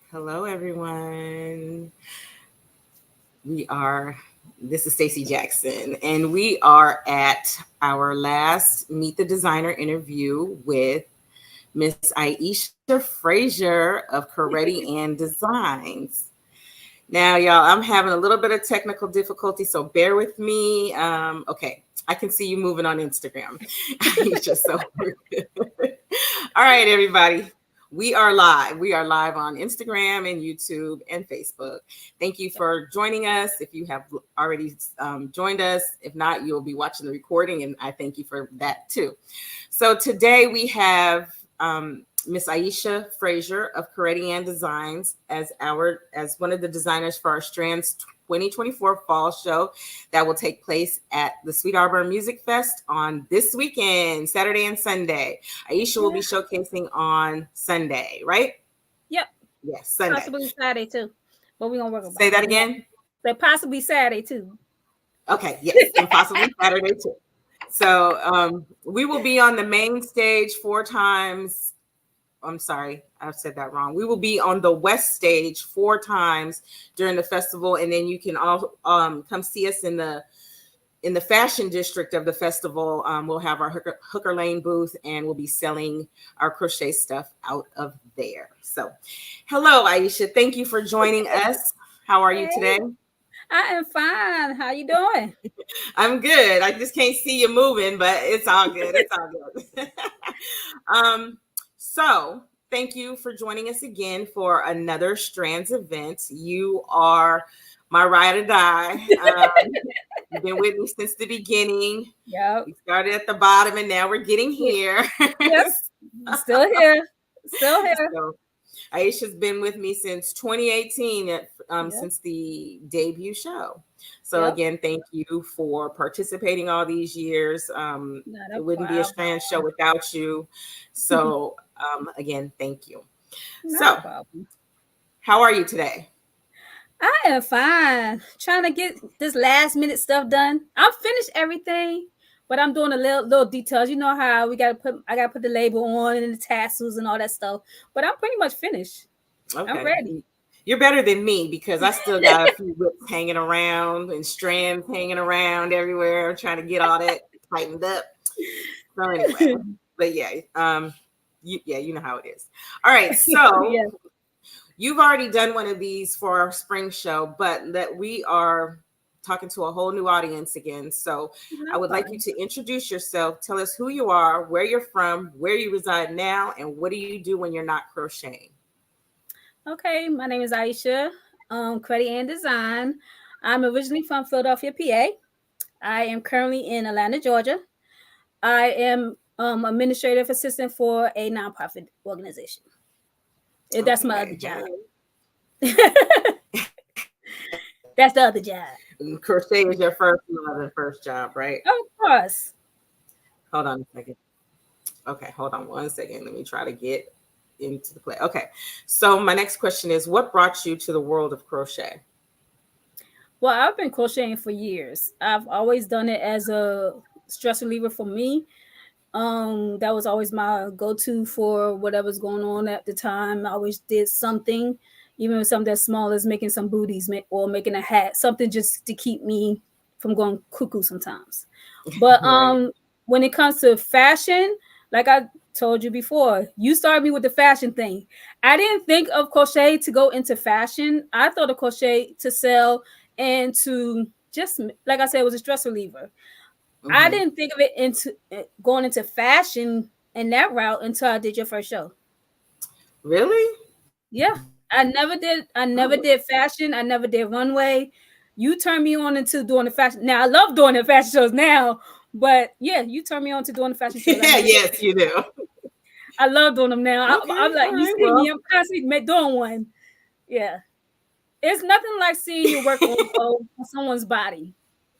Hello, everyone. This is Stacey Jackson, and we are at our last Meet the Designer interview with Miss Aisha Frazier of Coretti and Designs. Now, y'all, I'm having a little bit of technical difficulty, so bear with me. Okay, I can see you moving on Instagram. Aisha, so all right, everybody. We are live. We are live on Instagram and YouTube and Facebook. Thank you for joining us. If you have already joined us, if not, you'll be watching the recording, and I thank you for that too. So today we have Miss Aisha Frazier of Coretti and Designs as one of the designers for our Strands 2024 fall show that will take place at the Sweet Arbor Music Fest on this weekend, Saturday and Sunday. Aisha will be showcasing on Sunday, right? Yep. Yes, Sunday. Possibly Saturday too. But we're gonna work about Say that again. Say possibly Saturday too. Okay, yes, and possibly Saturday too. So we will be on the main stage 4 times. I'm sorry, I said that wrong. We will be on the West stage 4 times during the festival, and then you can all come see us in the fashion district of the festival. We'll have our Hooker Lane booth, and we'll be selling our crochet stuff out of there. So, hello, Aisha. Thank you for joining us. How are you today? I am fine. How you doing? I'm good. I just can't see you moving, but it's all good. It's all good. So thank you for joining us again for another Strands event. You are my ride or die. You've been with me since the beginning. Yep. We started at the bottom and now we're getting here. Yes. Still here. Still here. So, Aisha's been with me since 2018, since the debut show. So again, thank you for participating all these years. It wouldn't be a Strand show without you. So again, thank you. How are you today? I am fine. Trying to get this last minute stuff done. I'm finished everything, but I'm doing a little details. You know how I gotta put the label on and the tassels and all that stuff. But I'm pretty much finished. Okay. I'm ready. You're better than me because I still got a few whips hanging around and strands hanging around everywhere. I'm trying to get all that tightened up. So anyway, but you know how it is. All right, so you've already done one of these for our spring show, but that we are talking to a whole new audience again. So I would like you to introduce yourself. Tell us who you are, where you're from, where you reside now, and what do you do when you're not crocheting? Okay, my name is Aisha, Coretti and Design. I'm originally from Philadelphia, PA. I am currently in Atlanta, Georgia. I am administrative assistant for a nonprofit organization. That's my other job. That's the other job. Crochet is your first job, right? Of course. Hold on a second. Okay, hold on 1 second. Let me try to get into the play. Okay, so my next question is, what brought you to the world of crochet? Well, I've been crocheting for years. I've always done it as a stress reliever for me. That was always my go-to for whatever's going on at the time. I always did something, even something as small as making some booties or making a hat, something just to keep me from going cuckoo sometimes. But when it comes to fashion, like I told you before, you started me with the fashion thing. I didn't think of crochet to go into fashion. I thought of crochet to sell and to just, like I said, it was a stress reliever. I didn't think of it into going into fashion and that route until I did your first show. Really? Yeah. I never did fashion. I never did runway. You turned me on into doing the fashion. Now I love doing the fashion shows now, but yeah, you turned me on to doing the fashion shows. Yes, you do. I love doing them now. I'm like, you see me, I'm constantly doing one. Yeah. It's nothing like seeing you work on someone's body.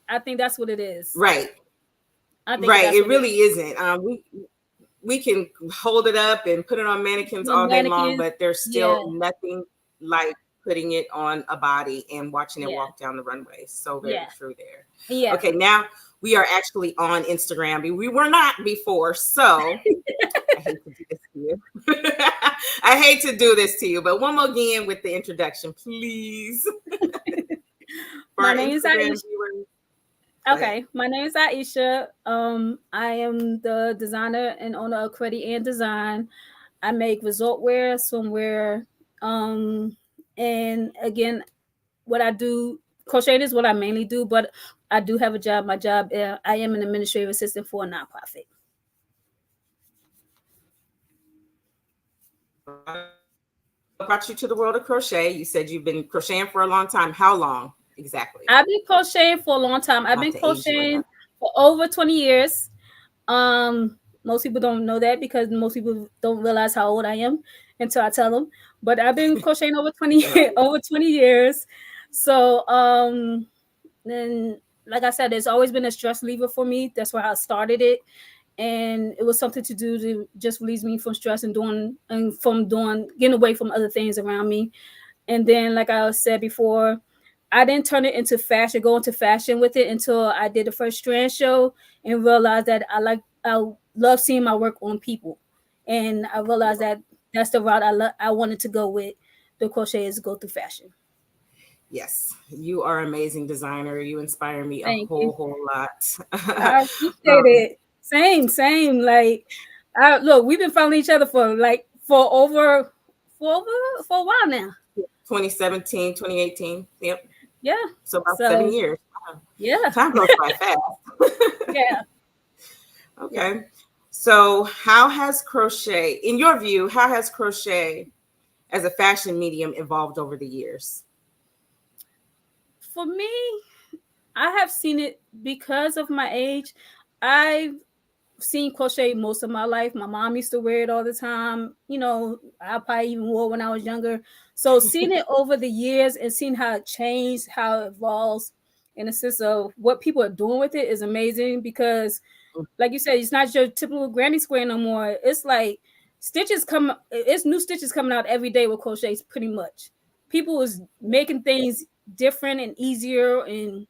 I think that's what it is. Right. It really isn't. We can hold it up and put it on mannequins all day long, but there's still nothing like putting it on a body and watching it walk down the runway. So very true there. Yeah. Okay, now we are actually on Instagram. We were not before, so I hate to do this to you. I hate to do this to you, but one more again with the introduction, please. For My our name is Instagram Aisha. viewers. Okay, my name is Aisha. I am the designer and owner of Credit and Design. I make resort wear, swimwear, and again, what I do, crocheting is what I mainly do, but I do have a job. My job, I am an administrative assistant for a nonprofit. What brought you to the world of crochet? You said you've been crocheting for a long time. How long exactly? I've been crocheting for a long time. I've Not been to age you or crocheting nothing. for over 20 years. Most people don't know that because most people don't realize how old I am until I tell them. But I've been crocheting over 20 Right. over 20 years. So then like I said, it's always been a stress reliever for me. That's why I started it. And it was something to do to just release me from stress and from doing getting away from other things around me. And then, like I said before, I didn't turn it into fashion, go into fashion with it until I did the first Strand show and realized that I love seeing my work on people. And I realized that that's the route I wanted to go with the crochet is go through fashion. Yes, you are amazing designer. You inspire me a Thank you. whole lot. I appreciate um, it. Same. Like, I look, we've been following each other for a while now. 2017, 2018. Yep. Yeah. So about seven So years. Wow. yeah, Time goes by fast. yeah. Yeah. Okay. So how has crochet, in your view, how has crochet as a fashion medium evolved over the years? For me, I have seen it because of my age. I've seen crochet most of my life. My mom used to wear it all the time. I probably even wore when I was younger. So seeing it over the years and seeing how it changed, how it evolves in the sense of what people are doing with it is amazing because like you said, it's not your typical granny square no more. It's like it's new stitches coming out every day with crochets pretty much. People is making things different and easier and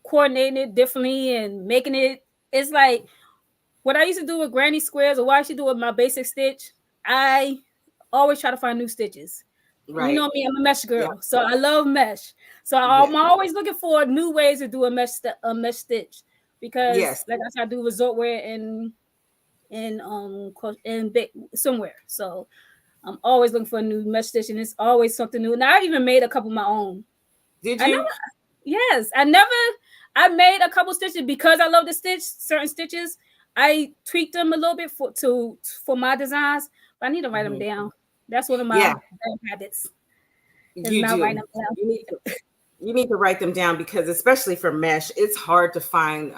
coordinating it differently and making it's like what I used to do with granny squares or what I should do with my basic stitch. I always try to find new stitches. You Right. know me, I'm a mesh Yep. girl, so I love mesh. So I'm Yes. always looking for new ways to do a mesh stitch because, Yes. like I said, I do resort wear and somewhere. So I'm always looking for a new mesh stitch, and it's always something new. And I even made a couple of my own. Did I never, you? yes, I made a couple stitches because I love to stitch certain stitches. I tweaked them a little bit for my designs, but I need to write them Mhm. down. That's one of my Yeah, bad habits is you not writing do. them down. You need to write them down because especially for mesh, it's hard to find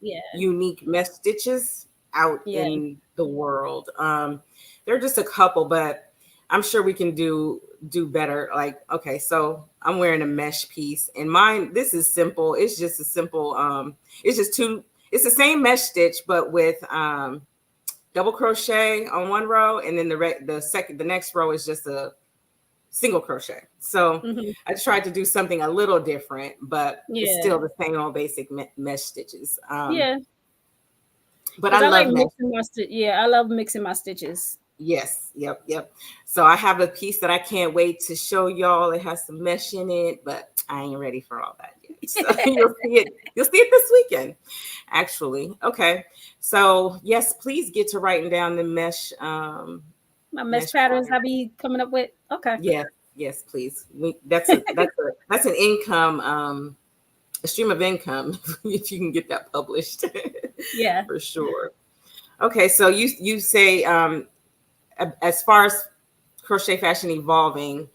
Yeah, unique mesh stitches out yeah, in the world. There are just a couple, but I'm sure we can do better. Like, okay, so I'm wearing a mesh piece, and mine. This is simple. It's just a simple. It's just two. It's the same mesh stitch, but with double crochet on one row, and then the next row is just a single crochet. So hmm I tried to do something a little different, but it's yeah, still the same old basic mesh stitches. yeah. But I Because I like love mesh. mixing my stitch. Yeah, I love mixing my stitches. Yes, yep. So I have a piece that I can't wait to show y'all. It has some mesh in it, but I ain't ready for all that yet. So you'll see it. You'll see it this weekend, actually. Okay. So yes, please get to writing down the My mesh mesh patterns pattern. I be coming up with. Okay. Yes, please. That's an income a stream of income if you can get that published Yeah. for sure. Okay, so you say as far as crochet fashion evolving,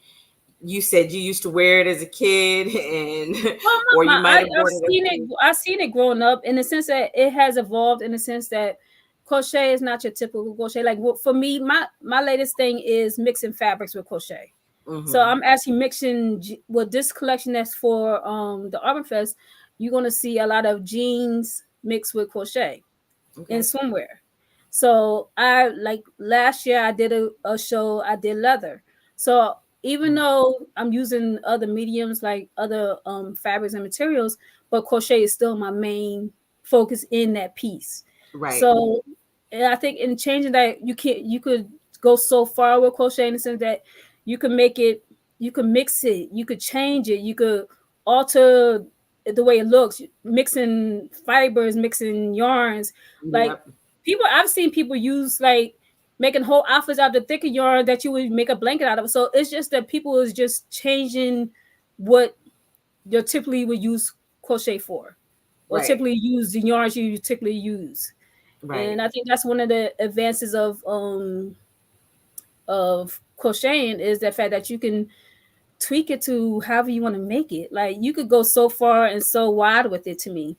you said you used to wear it as a kid and Well, or you my, might have worn it as a kid. I've seen it growing up in the sense that it has evolved in the sense that crochet is not your typical crochet. Like for me, my latest thing is mixing fabrics with crochet. So Mm-hmm. I'm actually mixing with this collection that's for the Auburn Fest. You're gonna see a lot of jeans mixed with crochet in Okay. swimwear. So I like last year I did a show, I did leather. So even though I'm using other mediums like other fabrics and materials, but crochet is still my main focus in that piece. Right. So and I think in changing that, you could go so far with crochet in the sense that you could make it, you could mix it, you could change it, you could alter the way it looks, mixing fibers, mixing yarns. Like Yep. people, I've seen people use like making whole outfits out of the thicker yarn that you would make a blanket out of. So it's just that people is just changing what you typically would use crochet for, or Right. typically use the yarns you typically use. Right. And I think that's one of the advances of crocheting is the fact that you can tweak it to however you want to make it. Like you could go so far and so wide with it to me.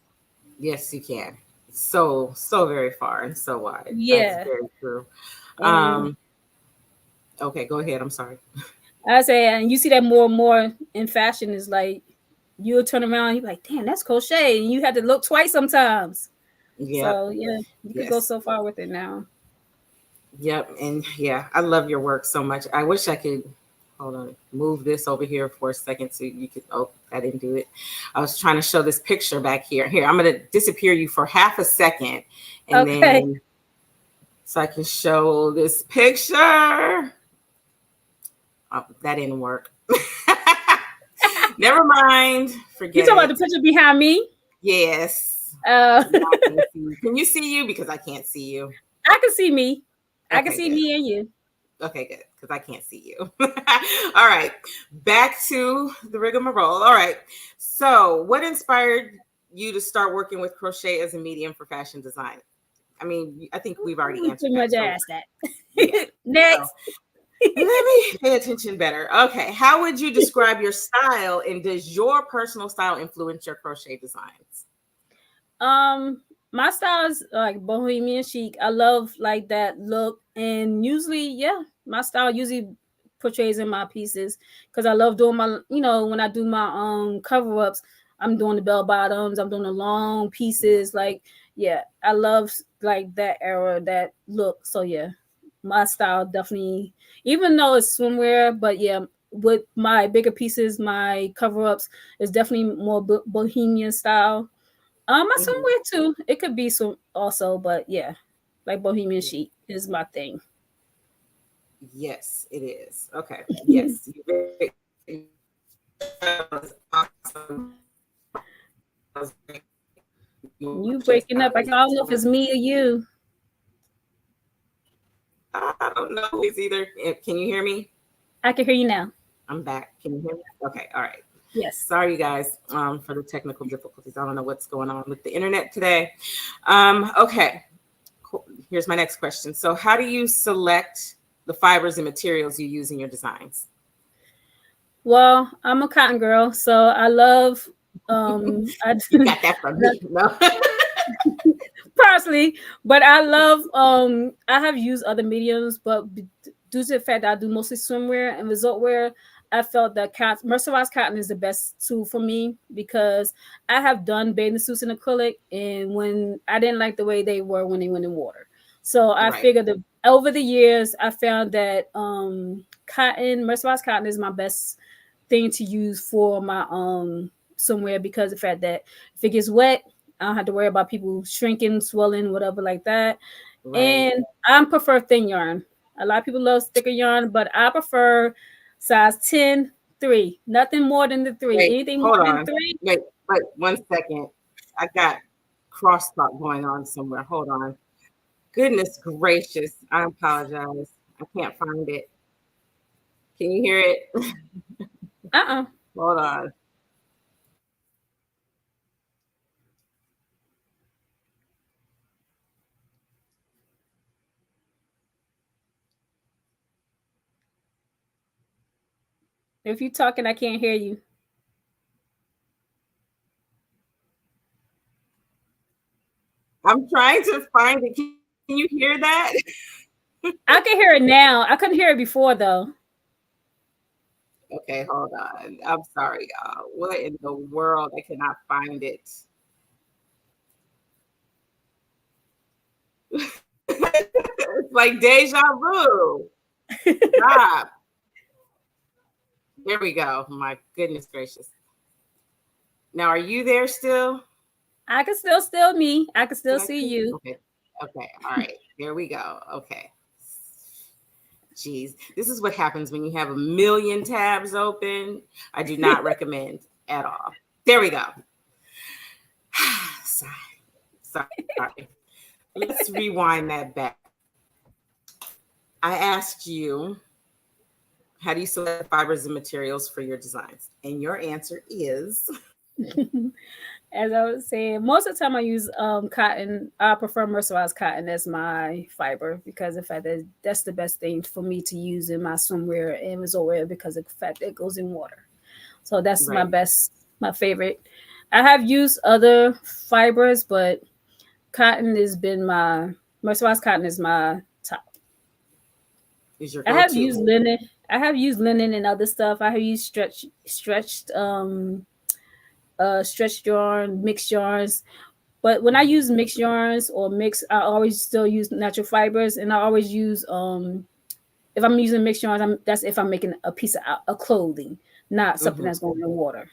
Yes, you can. So, so very far and so wide. That's Yeah. very true. And Um, okay, go ahead. I'm sorry. I say, and you see that more and more in fashion is like you'll turn around and you're like, damn, that's crochet. And you have to look twice sometimes. Yep. So yeah, you could go Yes. so far with it now. Yep. And yeah, I love your work so much. I wish I could hold on, move this over here for a second so you could. Oh, I didn't do it. I was trying to show this picture back here. Here, I'm gonna disappear you for half a second, and Okay. then so I can show this picture. Oh, that didn't work. Never mind. You Forget talking about the it. picture behind me? Yes. Uh Now I can see you. Can you see you? Because I can't see you. I can see me. I can Okay, see good. me and you. Okay, good. Because I can't see you. All right. Back to the rigmarole. All right. So, what inspired you to start working with crochet as a medium for fashion design? I mean, I think we've already We answered pretty that. much So, asked that. yeah. So, Next. let me pay attention better. Okay. How would you describe your style, and does your personal style influence your crochet designs? Um, my style is like bohemian chic. I love like that look, and usually, yeah, my style usually portrays in my pieces because I love doing my, when I do my cover ups, I'm doing the bell bottoms, I'm doing the long Yeah. pieces. Like, yeah, I love like that era, that look. So yeah, my style definitely, even though it's swimwear, but yeah. With my bigger pieces, my cover ups is definitely more bohemian style. My Mhm. somewhere too. It could be some also, but yeah, like Bohemian Chic is my thing. Yes, it is. Okay. Yes. You breaking up? I don't know if it's me or you. I don't know. It's either. Can you hear me? I can hear you now. I'm back. Can you hear me? Okay. All right. Yes. Sorry, you guys, for the technical difficulties. I don't know what's going on with the internet today. Okay. Cool. Here's my next question. So, how do you select the fibers and materials you use in your designs? Well, I'm a cotton girl, so I love I You got that from me. No. parsley, but I love I have used other mediums, but due to the fact that I do mostly swimwear and resort wear, I felt that mercerized cotton is the best tool for me because I have done bathing suits in acrylic, and when I didn't like the way they were when they went in water. So I Right. figured that over the years I found that mercerized cotton is my best thing to use for my swimwear because of the fact that if it gets wet, I don't have to worry about people shrinking, swelling, whatever like that. Right. And I prefer thin yarn. A lot of people love thicker yarn, but I prefer size 10, 3. Nothing more than the 3. Wait. Anything more Hold than on. 3, Wait. 1 second. I got crosstalk going on somewhere. Hold on. Goodness gracious. I apologize. I can't find it. Can you hear it? uh-uh. Hold on. If you're talking, I can't hear you. I'm trying to find it. Can you hear that? I can hear it now. I couldn't hear it before though. Okay, hold on. I'm sorry, y'all. What in the world? I cannot find it. It's like deja vu. Stop. There we go. My goodness gracious. Now, are you there still? I can still me. I can still Can I see see? you. Okay. Okay. All right. There we go. Okay. Jeez, this is what happens when you have a million tabs open. I do not recommend at all. There we go. Sorry. Sorry. Let's rewind that back. I asked you, how do you select the fibers and materials for your designs? And your answer is As I was saying, most of the time I use cotton. I prefer mercerized cotton as my fiber because in fact that's the best thing for me to use in my swimwear and resort wear because of the fact that it goes in water. So that's my right. best, my favorite. I have used other fibers, but cotton has been my mercerized cotton is my top. Is your I have go-to. used linen. I have used linen and other stuff. I have used stretched yarn, mixed yarns. But when I use mixed yarns or mix, I always still use natural fibers, and I always use if I'm using mixed yarns, that's if I'm making a piece of clothing, not something Hmm. that's going in water.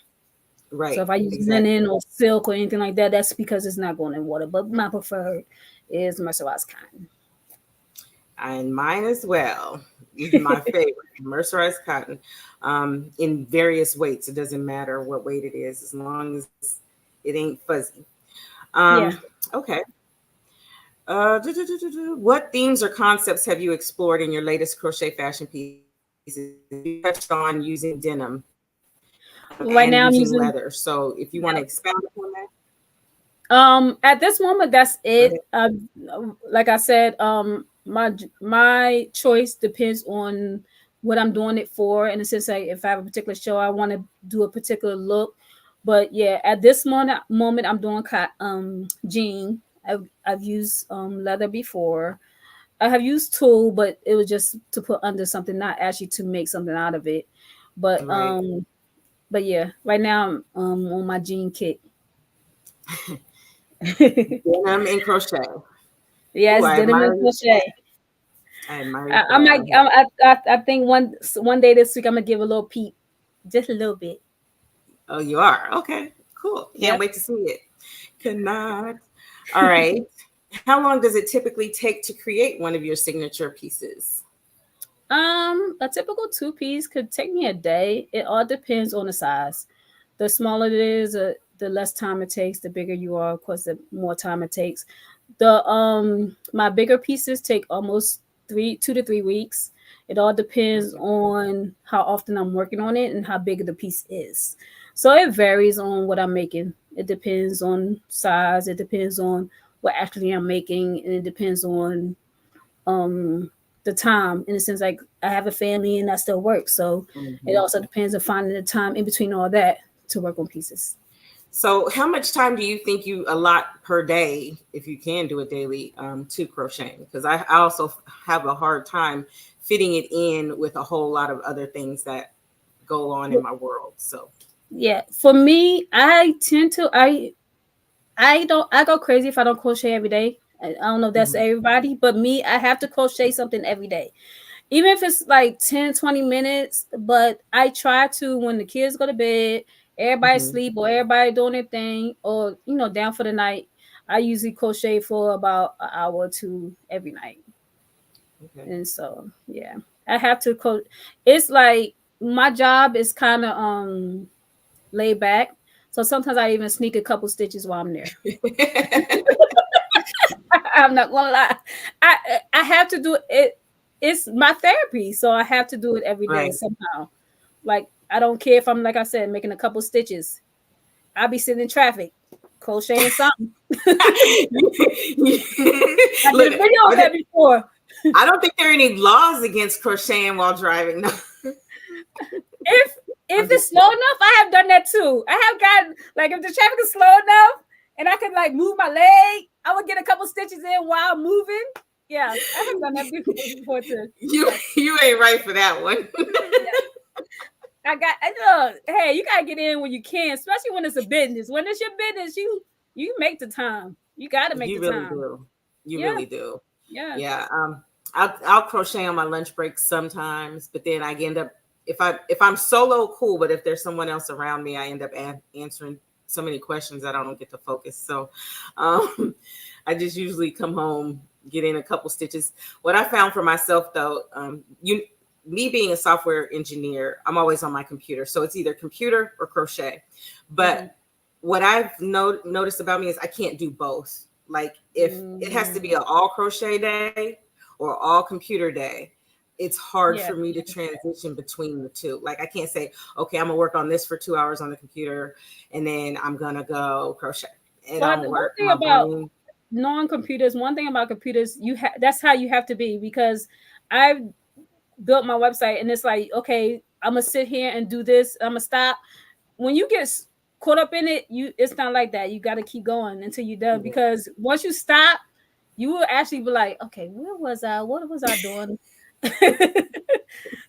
So Right. if I use Exactly. linen or silk or anything like that, that's because it's not going in water. But my preferred is mercerized cotton. And mine as well. My favorite, mercerized cotton, in various weights. It doesn't matter what weight it is, as long as it ain't fuzzy. Yeah. Okay. What themes or concepts have you explored in your latest crochet fashion pieces? You touched on using denim and Right using now I'm leather. using. So if you want to expound upon that, At this moment, that's go ahead. it. Like I said, my choice depends on what I'm doing it for. In the sense, like if I have a particular show, I want to do a particular look. But yeah, at this moment, I'm doing jean. I've used leather before. I have used tulle, but it was just to put under something, not actually to make something out of it. But Right. yeah, right now I'm on my jean kick. Denim and crochet. Oh, Yes, I denim admire and you for that. crochet. I admire you for I that might. one here. I think one day this week I'm gonna give a little peek, just a little bit. Oh, you are? Okay, cool. Can't Yep. wait to see it. Cannot. All right. How long does it typically take to create one of your signature pieces? A typical two piece could take me a day. It all depends on the size. The smaller it is, the less time it takes. The bigger you are, of course, the more time it takes. The my bigger pieces take almost 2 to 3 weeks. It all depends Okay. on how often I'm working on it and how big the piece is. So it varies on what I'm making. It depends on size. It depends on what actually I'm making, and it depends on um the time in the sense like I have a family and I still work. So it Mhm. also depends on finding the time in between all that to work on pieces. So, how much time do you think you allot per day, if you can do it daily, to crocheting? Because I also have a hard time fitting it in with a whole lot of other things that go on in my world. So, Yeah. For me, I tend to I go crazy if I don't crochet every day. I don't know if that's mhm, everybody, but me, I have to crochet something every day. Even if it's like 10, 20 minutes, but I try to when the kids go to bed, everybody mhm, sleep or everybody doing their thing or down for the night. I usually crochet for about an hour or two every night. okay. And so yeah. I have to it's like my job is kind of laid back. So sometimes I even sneak a couple stitches while I'm there. I'm not gonna lie. I have to do it. It's my therapy, so I have to do it every day Right. somehow. Like I don't care if I'm like I said making a couple stitches. I'll be sitting in traffic, crocheting something. I did Look, a video of that before. I don't think there are any laws against crocheting while driving. No, If I'm if just it's slow enough, I have done that too. I have gotten like if the traffic is slow enough and I can like move my leg, I would get a couple stitches in while moving. Yeah, I have done that before too. you. Yes, You ain't right for that one. yes. I know. Hey, you gotta get in when you can, especially when it's a business. When it's your business, you make the time. You gotta make You the really time. do. You Yeah, really do. yeah. Yeah. I'll crochet on my lunch break sometimes, but then I end up if I'm solo, cool. But if there's someone else around me, I end up answering so many questions that I don't get to focus. So um, I just usually come home, get in a couple stitches. What I found for myself though, me being a software engineer, I'm always on my computer. So it's either computer or crochet. But what I've noticed about me is I can't do both. Like if it has to be an all crochet day or all computer day, it's hard for me to transition between the two. Like I can't say, okay, I'm gonna work on this for 2 hours on the computer and then I'm gonna go crochet. It don't work. One thing about non-computers, one thing about computers, that's how you have to be, because I've built my website and it's like, okay, I'm gonna sit here and do this, I'm gonna stop. When you get caught up in it, it's not like that. You got to keep going until you're done, because once you stop, you will actually be like, okay, where was I? What was I doing?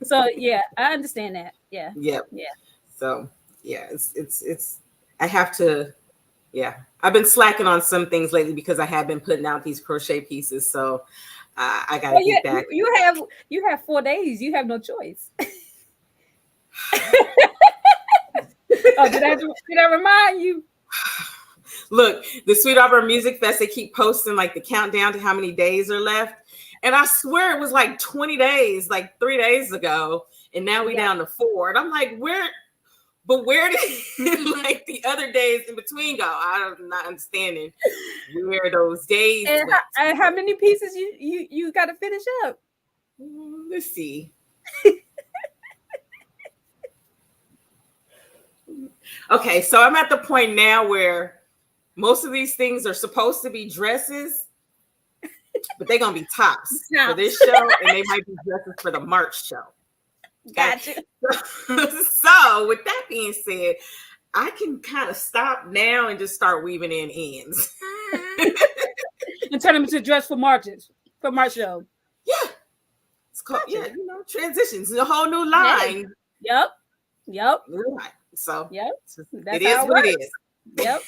So yeah, I understand that. Yeah. So yeah, it's I have to. Yeah, I've been slacking on some things lately because I have been putting out these crochet pieces. So I got to get back. You have 4 days. You have no choice. Oh, did I remind you? Look, the Sweet Opera Music Fest, they keep posting like the countdown to how many days are left. And I swear it was like 20 days, like 3 days ago. And now we down to 4. And I'm like, where did like the other days in between go? I'm not understanding where those days went. And how many pieces you got to finish up? Let's see. Okay, so I'm at the point now where most of these things are supposed to be dresses, but they're gonna be tops for this show, and they might be dresses for the March show. Gotcha. So with that being said, I can kind of stop now and just start weaving in ends and turn them into dress for March show. Yeah, it's called transitions, a whole new line. Yep. New line. So it is what it is. Yep.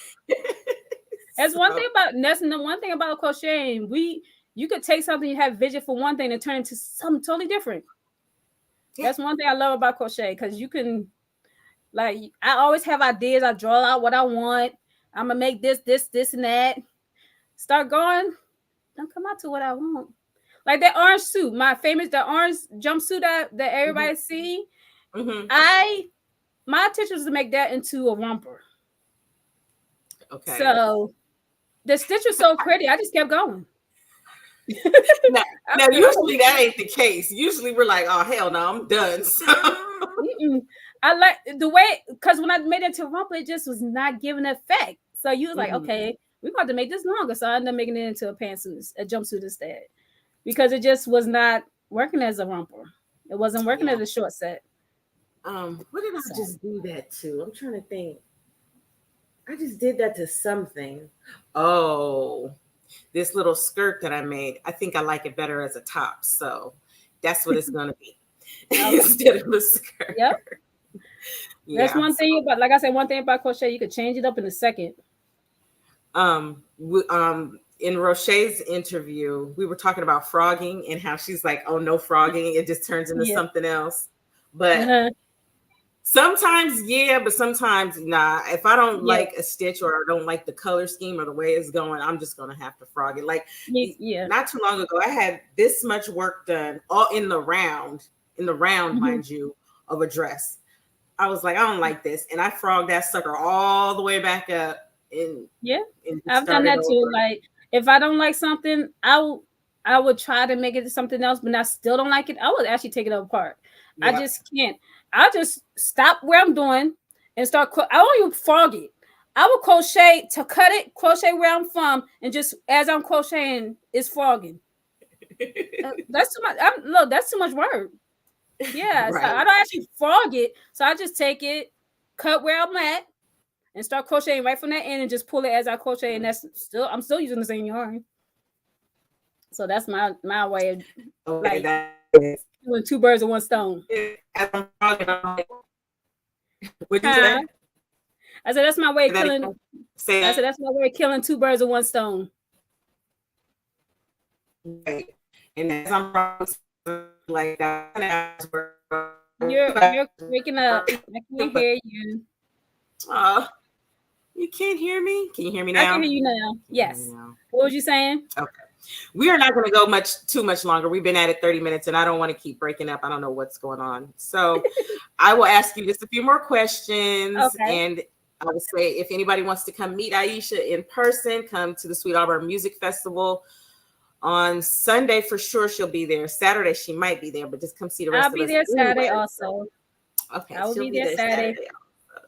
That's one thing about crocheting. You could take something you have vision for one thing and turn it into something totally different. Yeah. That's one thing I love about crochet, because you can, like, I always have ideas. I draw out what I want. I'm gonna make this, and that. Start going, don't come out to what I want. Like that orange suit, the orange jumpsuit that everybody see. My intention was to make that into a romper. Okay. So the stitch was so pretty, I just kept going. now usually that ain't the case. Usually we're like, oh hell no, I'm done. So. I like the way, because when I made it to a romper, it just was not giving effect. So you was like, okay, we're going to make this longer. So I ended up making it into a jumpsuit instead, because it just was not working as a romper. It wasn't working as a short set. What did I just do that to? I'm trying to think. I just did that to something. Oh, this little skirt that I made. I think I like it better as a top. So that's what it's going to be instead of a skirt. Yep. That's one thing about, like I said, one thing about crochet, you could change it up in a second. In Roche's interview, we were talking about frogging and how she's like, oh, no frogging. It just turns into something else. But sometimes, but sometimes, nah. If I don't like a stitch, or I don't like the color scheme or the way it's going, I'm just going to have to frog it. Like, not too long ago, I had this much work done all in the round, mind you, of a dress. I was like, I don't like this. And I frogged that sucker all the way back up. And I've done that too. Like, if I don't like something, I would try to make it something else, but I still don't like it, I would actually take it apart. I just can't. I just stop where I'm doing and start. I won't even frog it. I will crochet to cut it, crochet where I'm from, and just as I'm crocheting, it's frogging. That's too much. That's too much work. Yeah, right. So I don't actually frog it. So I just take it, cut where I'm at, and start crocheting right from that end, and just pull it as I crochet. And I'm still using the same yarn. So that's my way of doing 2 birds with 1 stone. What'd you say? I said that's my way of killing. I said that's my way of killing 2 birds with 1 stone. Right. And as I'm like that, you're waking up. I can't hear you. You can't hear me? Can you hear me I can now? hear you now. Can you hear me Yes. now? What was you saying? Okay. We are not going to go too much longer. We've been at it 30 minutes and I don't want to keep breaking up. I don't know what's going on. So I will ask you just a few more questions. Okay. And I would say if anybody wants to come meet Aisha in person, come to the Sweet Auburn Music Festival. On Sunday, for sure, she'll be there. Saturday, she might be there, but just come see the I'll rest of be us there Saturday anyway. also. Okay, I will she'll be be there there Saturday. Saturday.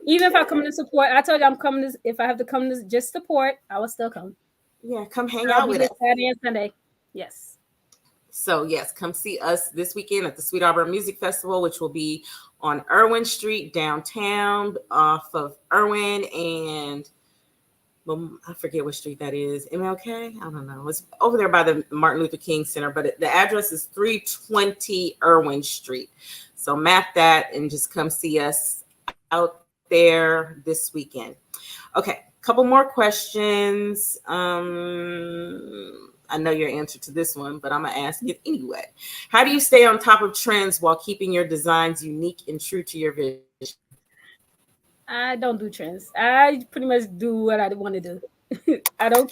Even if I come Okay. to support, I told you I'm coming to, if I have to come to just support, I will still come. Yeah, come hang I'll out be with there us. Saturday and Sunday. Yes. So, yes, come see us this weekend at the Sweet Auburn Music Festival, which will be on Irwin Street downtown off of Irwin and I forget what street that is. MLK? I don't know. It's over there by the Martin Luther King Center, but the address is 320 Irwin Street. So map that and just come see us out there this weekend. Okay, couple more questions. I know your answer to this one, but I'm gonna ask it anyway. How do you stay on top of trends while keeping your designs unique and true to your vision? I don't do trends. I pretty much do what I want to do. I don't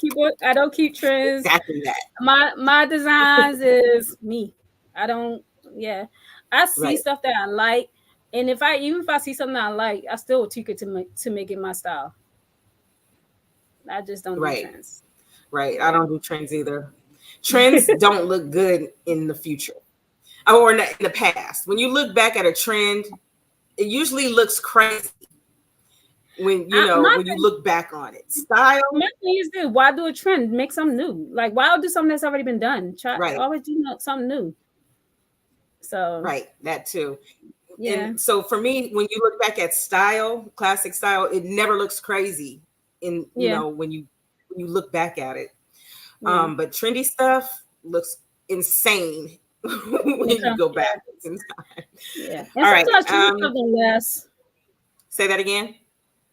keep trends. Exactly that. My designs is me. I don't yeah. I see Right. stuff that I like, and even if I see something I like, I still will tweak it to make it my style. I just don't do Right. trends. Right. I Yeah. don't do trends either. Trends don't look good in the future or in the past. When you look back at a trend, it usually looks crazy when I, my when you look back on it. Style, my thing is this: why do a trend? Make something new. Like why do something that's already been done? Try right, always do something new. So right, that too. yeah, And so for me, when you look back at style, classic style, it never looks crazy in yeah, when you look back at it. yeah. But trendy stuff looks insane when you go Yeah, back in time. yeah. And All right. sometimes trendy stuff don't last. Say that again.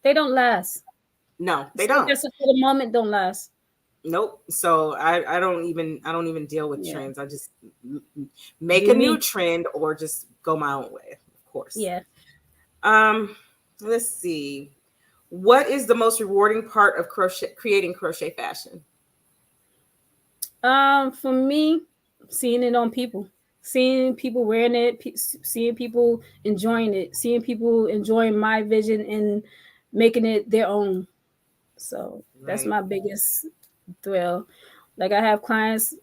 They don't last. No, they Stuff don't. that's for the moment don't last. Nope. So I don't even deal with Yeah, trends. I just make do a new me. trend or just go my own way, of course. Yeah. Um, let's see. What is the most rewarding part of creating crochet fashion? For me, seeing it on people, seeing people wearing it, seeing people enjoying it, seeing people enjoying my vision and making it their own. So that's Right. my biggest thrill. Like I have clients,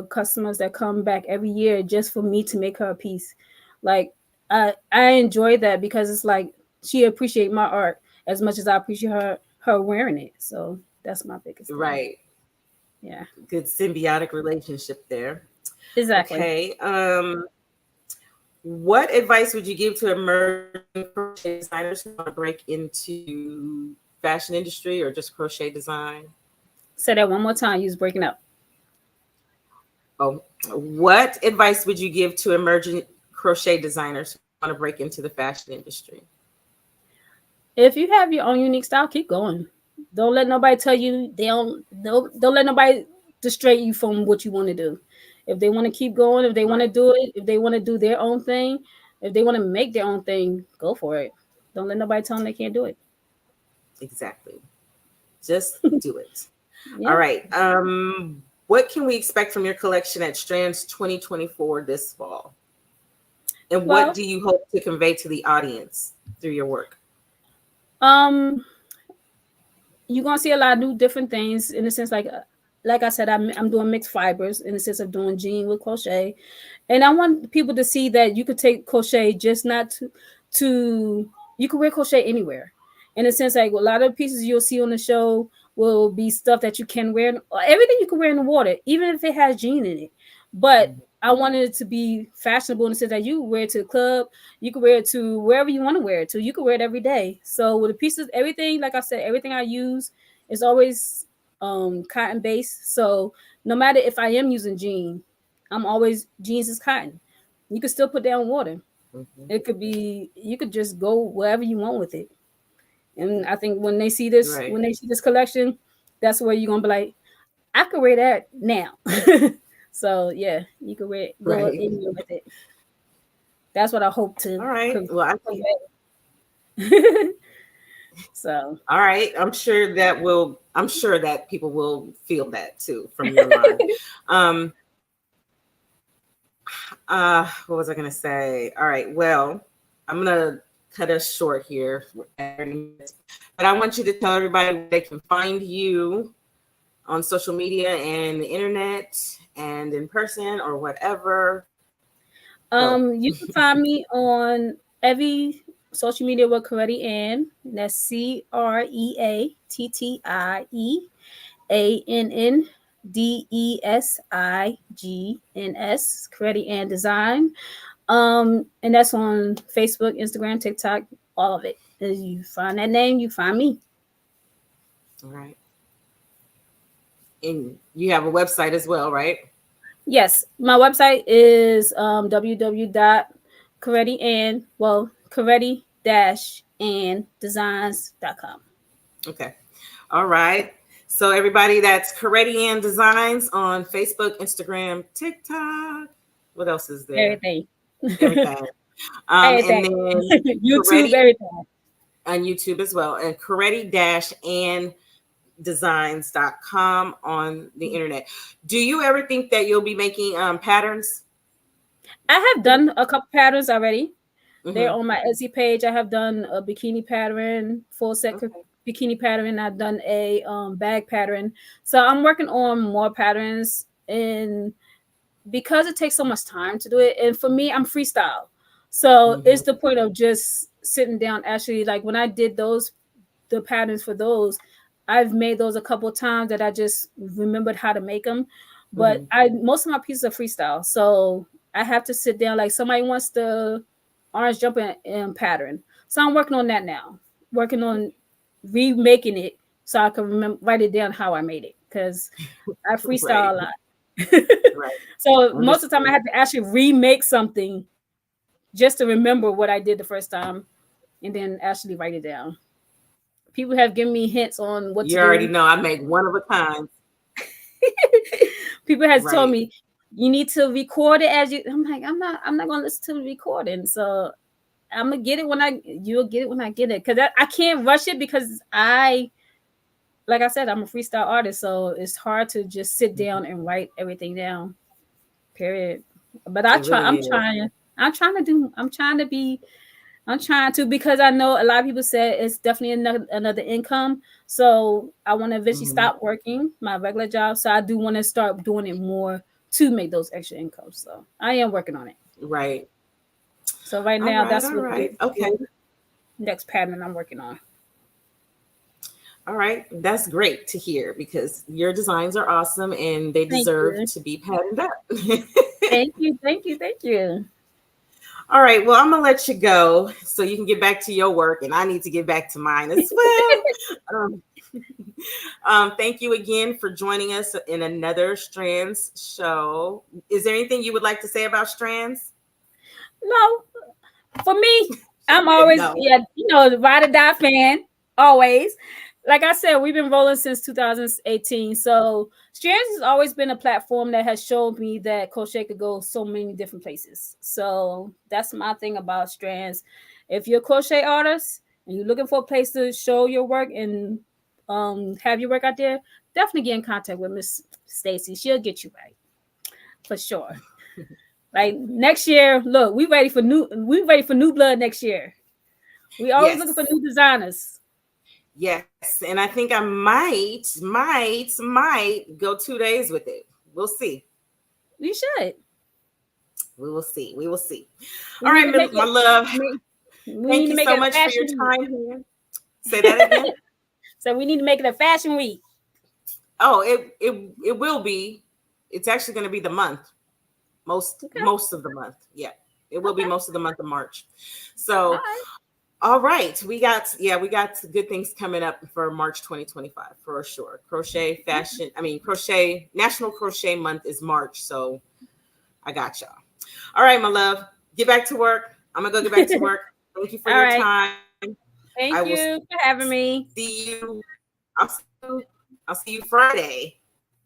customers that come back every year just for me to make her a piece. Like I enjoy that because it's like she appreciate my art as much as I appreciate her wearing it. So that's my biggest thing. Right. Yeah. Good symbiotic relationship there. Exactly. Okay. What advice would you give to emerging crochet designers who want to break into fashion industry or just crochet design? Say that one more time. You was breaking up. Oh, what advice would you give to emerging crochet designers who want to break into the fashion industry? If you have your own unique style, keep going. Don't let nobody tell you don't let nobody distract you from what you want to do. If they want to keep going, if they want to Right. do it, if they want to do their own thing, if they want to make their own thing, go for it. Don't let nobody tell them they can't do it. Exactly. Just do it. All Yeah. right. What can we expect from your collection at Strands 2024 this fall? And what Well, do you hope to convey to the audience through your work? um, you're gonna see a lot of new different things in the sense like I said, I'm doing mixed fibers in the sense of doing jean with crochet, and I want people to see that you could take crochet just not to you can wear crochet anywhere. In a sense, like a lot of pieces you'll see on the show will be stuff that you can wear, everything you can wear in the water, even if it has jean in it. But I wanted it to be fashionable in the sense that you wear it to the club, you can wear it to wherever you want to wear it to. You can wear it every day. So with the pieces, everything, like I said, everything I use is always cotton based. So no matter if I am using jean, I'm always jeans is cotton. You can still put down water. Mhm. It could be you could just go wherever you want with it. And I think when Right. they see this collection, that's where you're gonna be like, I could wear that now. So yeah, you could go Right. anywhere with it. That's what I hope to All right. Well, I think convey. So All right. I'm sure that people will feel that too from your line. Um, what was I gonna say? All right. Well, I'm gonna cut us short here at 30 minutes. But I want you to tell everybody where they can find you on social media and the internet and in person or whatever. Go. you can find me on every social media with Coretti Ann. That's CreatiAnndesIGNS, Coretti Ann Design. And that's on Facebook, Instagram, TikTok, all of it. As you find that name, you find me. All right. And you have a website as well, right? Yes, my website is Coretti-and designs.com. Okay. All right. So everybody, that's Coretti and Designs on Facebook, Instagram, TikTok. What else is there? Everything. Everything. And Everything. then YouTube, Coretti everything. on YouTube as well. And Coretti-and designs.com on the internet. Do you ever think that you'll be making patterns? I have done a couple patterns already. They're Mm-hmm. on my Etsy page. I have done a bikini pattern, full set Okay. bikini pattern. I've done a bag pattern. So I'm working on more patterns, and because it takes so much time to do it, and for me, I'm freestyle. So Mm-hmm. it's the point of just sitting down. Actually, like when I did the patterns for those, I've made those a couple of times that I just remembered how to make them. But Mm-hmm. most of my pieces are freestyle, so I have to sit down. Like somebody wants the orange jumping pattern, so I'm working on that now. Working on remaking it so I can remember, write it down how I made it, because I freestyle Right. a lot. Right. So most of the time I Understood. have to actually remake something just to remember what I did the first time, and then actually write it down. People have given me hints on what to You already do. know I make one of a kind. People has told Right. me you need to record it as you. I'm like, I'm not gonna listen to the recording. So I'm gonna get it when you'll get it when I get it, because I can't rush it, because like I said, I'm a freestyle artist, so it's hard to just sit down and write everything down. Period. But It really is. I'm trying to, because I know a lot of people said it's definitely another income. So I want to eventually Mm-hmm. stop working my regular job. So I do want to start doing it more to make those extra incomes. So I am working on it. Right. So right All now, right. that's All what right. Okay. the next pattern I'm working on. All right. That's great to hear because your designs are awesome and they Thank deserve you. to be patterned up. Thank you. Thank you. Thank you. All right. Well, I'm going to let you go so you can get back to your work and I need to get back to mine as well. um, thank you again for joining us in another Strands show. Is there anything you would like to say about Strands? No, for me, I'm always, No. the ride or die fan. Always. Like I said, we've been rolling since 2018. So Strands has always been a platform that has showed me that crochet could go so many different places. So that's my thing about Strands. If you're a crochet artist and you're looking for a place to show your work and have your work out there, definitely get in contact with Miss Stacy. She'll get you right for sure. Like next year, look, we ready for new blood next year. We always looking for Yes. new designers. Yes. And I think I might go 2 days with it. We'll see. We should. We will see. We will see. We All need right, to make my it. love. We Thank need you to make so it a much for your fashion week. time here. Say that again. So we need to make it a fashion week. Oh, it will be. It's actually going to be the month. Okay. Most of the month. Yeah. It will be Okay. most of the month of March. All So, right. all right. We got good things coming up for March 2025 for sure. Crochet National Crochet Month is March, so I got y'all. All right, my love. Get back to work. I'm gonna go get back to work. Thank you for All your right. time. I Thank will you for having me. see you. I'll see you Friday.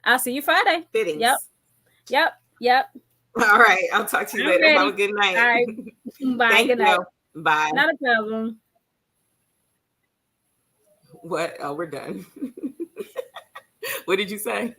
I'll see you Friday. Yep. Fittings. Yep. All right. I'll talk to you I'm later. Have ready. a good All night. right. Bye. Thank Good night. you. Bye. Not a problem. What? Oh, we're done. What did you say?